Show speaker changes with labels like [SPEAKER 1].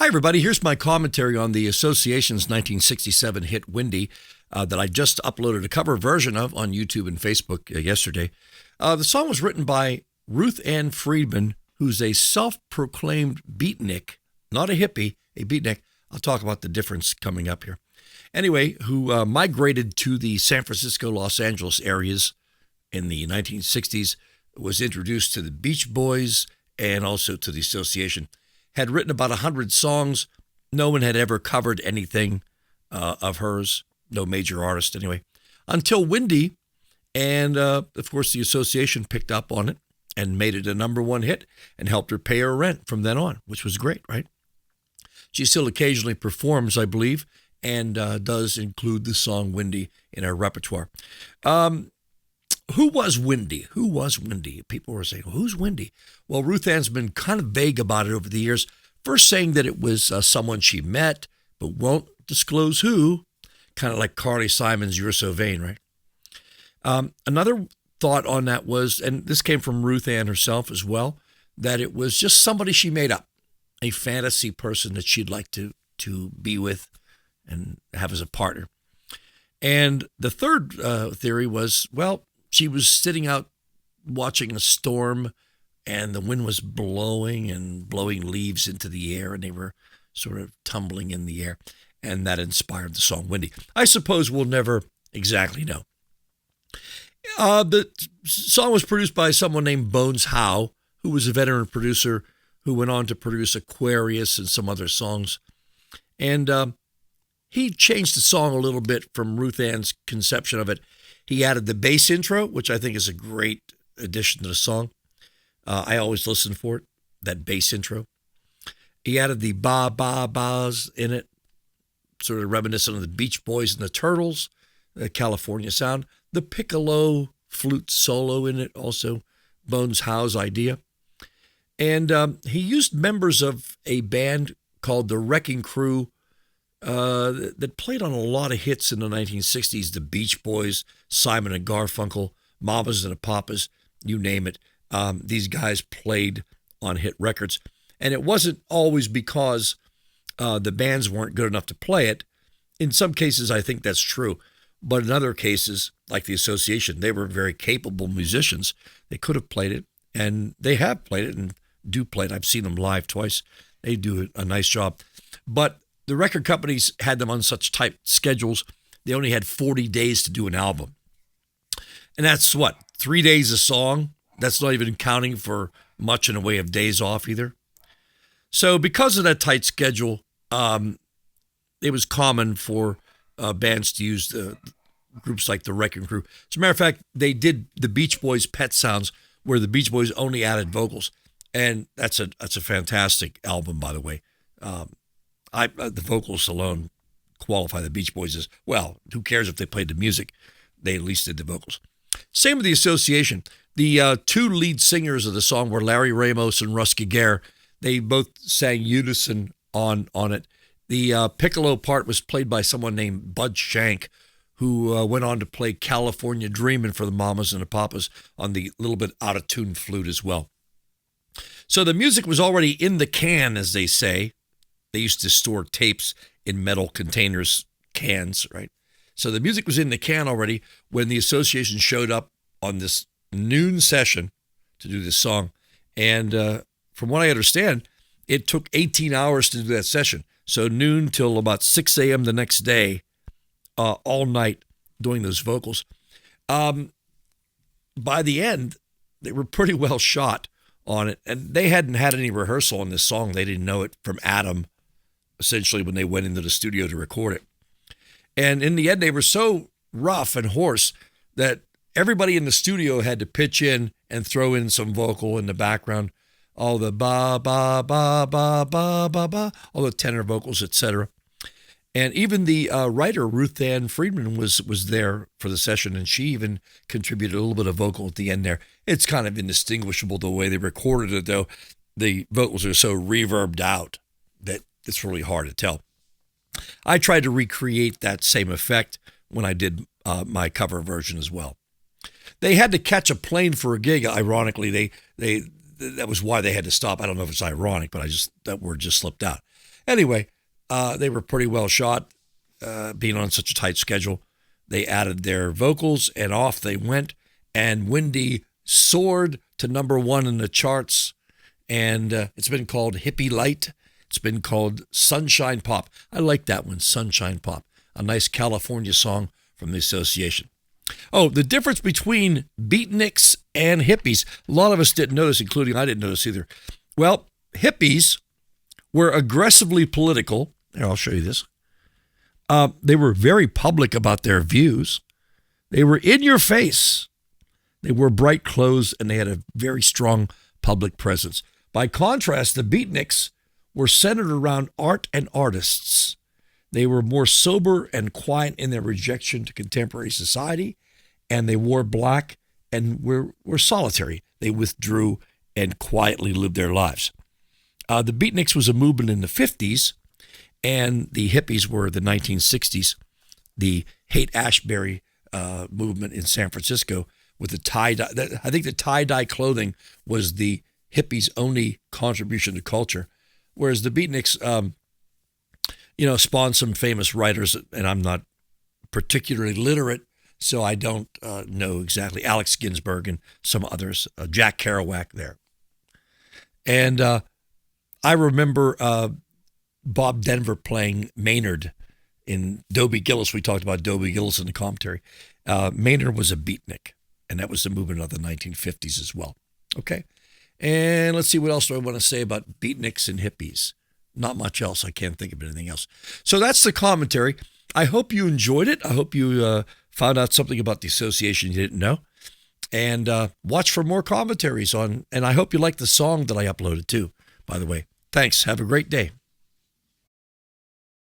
[SPEAKER 1] Hi, everybody. Here's my commentary on the Association's 1967 hit Windy that I just uploaded a cover version of on YouTube and Facebook yesterday. The song was written by Ruth Ann Friedman, who's a self-proclaimed beatnik, not a hippie, a beatnik. I'll talk about the difference coming up here. Anyway, who migrated to the San Francisco, Los Angeles areas in the 1960s, was introduced to the Beach Boys and also to the Association. Had written about 100 songs. No one had ever covered anything of hers, no major artist anyway, until Windy. And, of course, the Association picked up on it and made it a #1 hit and helped her pay her rent from then on, which was great, right? She still occasionally performs, I believe, and does include the song Windy in her repertoire. Who was Windy? Who was Windy? People were saying, well, who's Windy? Well, Ruth Ann's been kind of vague about it over the years, first saying that it was someone she met, but won't disclose who, kind of like Carly Simon's You're So Vain, right? Another thought on that was, and this came from Ruth Ann herself as well, that it was just somebody she made up, a fantasy person that she'd like to be with and have as a partner. And the third theory was, well, she was sitting out watching a storm and the wind was blowing and blowing leaves into the air and they were sort of tumbling in the air. And that inspired the song Windy. I suppose we'll never exactly know. The song was produced by someone named Bones Howe, who was a veteran producer who went on to produce Aquarius and some other songs. And he changed the song a little bit from Ruth Ann's conception of it. He added the bass intro, which I think is a great addition to the song. I always listen for it, that bass intro. He added the ba, ba, ba's in it, sort of reminiscent of the Beach Boys and the Turtles, the California sound. The piccolo flute solo in it, also Bones Howe's idea. And he used members of a band called the Wrecking Crew that played on a lot of hits in the 1960s, the Beach Boys, Simon and Garfunkel, Mamas and the Papas, you name it. These guys played on hit records. And it wasn't always because the bands weren't good enough to play it. In some cases, I think that's true. But in other cases, like the Association, they were very capable musicians. They could have played it, and they have played it and do play it. I've seen them live twice. They do a nice job. But the record companies had them on such tight schedules, they only had 40 days to do an album. And that's what, 3 days a song? That's not even counting for much in the way of days off either. So because of that tight schedule, it was common for bands to use the groups like the Wrecking Crew. As a matter of fact, they did the Beach Boys' Pet Sounds, where the Beach Boys only added vocals. And that's a fantastic album, by the way. The vocals alone qualify the Beach Boys as, well, who cares if they played the music? They at least did the vocals. Same with the Association. The two lead singers of the song were Larry Ramos and Russ Giguere. They both sang unison on it. The piccolo part was played by someone named Bud Shank, who went on to play California Dreamin' for the Mamas and the Papas on the little bit out-of-tune flute as well. So the music was already in the can, as they say. They used to store tapes in metal containers, cans, right? So the music was in the can already when the Association showed up on this noon session to do this song. And from what I understand, it took 18 hours to do that session. So noon till about 6 a.m. the next day, all night doing those vocals. By the end, they were pretty well shot on it. And they hadn't had any rehearsal on this song. They didn't know it from Adam, essentially, when they went into the studio to record it. And in the end, they were so rough and hoarse that everybody in the studio had to pitch in and throw in some vocal in the background, all the ba, ba, ba, ba, ba, ba, ba, all the tenor vocals, etc. And even the writer, Ruth Ann Friedman, was there for the session, and she even contributed a little bit of vocal at the end there. It's kind of indistinguishable the way they recorded it, though. The vocals are so reverbed out that it's really hard to tell. I tried to recreate that same effect when I did my cover version as well. They had to catch a plane for a gig. Ironically, that was why they had to stop. I don't know if it's ironic, but that word just slipped out. Anyway, they were pretty well shot, being on such a tight schedule. They added their vocals, and off they went. And Windy soared to number one in the charts. And it's been called Hippie Light. It's been called Sunshine Pop. I like that one, Sunshine Pop. A nice California song from the association. Oh, the difference between beatniks and hippies. A lot of us didn't notice, including I didn't notice either. Well, hippies were aggressively political. Here, I'll show you this. They were very public about their views. They were in your face. They wore bright clothes, and they had a very strong public presence. By contrast, the beatniks were centered around art and artists. They were more sober and quiet in their rejection to contemporary society, and they wore black and were solitary. They withdrew and quietly lived their lives. The beatniks was a movement in the 50s, and the hippies were the 1960s, the Haight-Ashbury movement in San Francisco with the tie-dye. I think the tie-dye clothing was the hippies' only contribution to culture, whereas the beatniks, spawned some famous writers, and I'm not particularly literate, so I don't know exactly. Alex Ginsberg and some others, Jack Kerouac there. And I remember Bob Denver playing Maynard in Dobie Gillis. We talked about Dobie Gillis in the commentary. Maynard was a beatnik, and that was the movement of the 1950s as well. Okay. And let's see, what else do I want to say about beatniks and hippies? Not much else. I can't think of anything else. So that's the commentary. I hope you enjoyed it. I hope you found out something about the association you didn't know. And watch for more commentaries on, and I hope you like the song that I uploaded too, by the way. Thanks. Have a great day.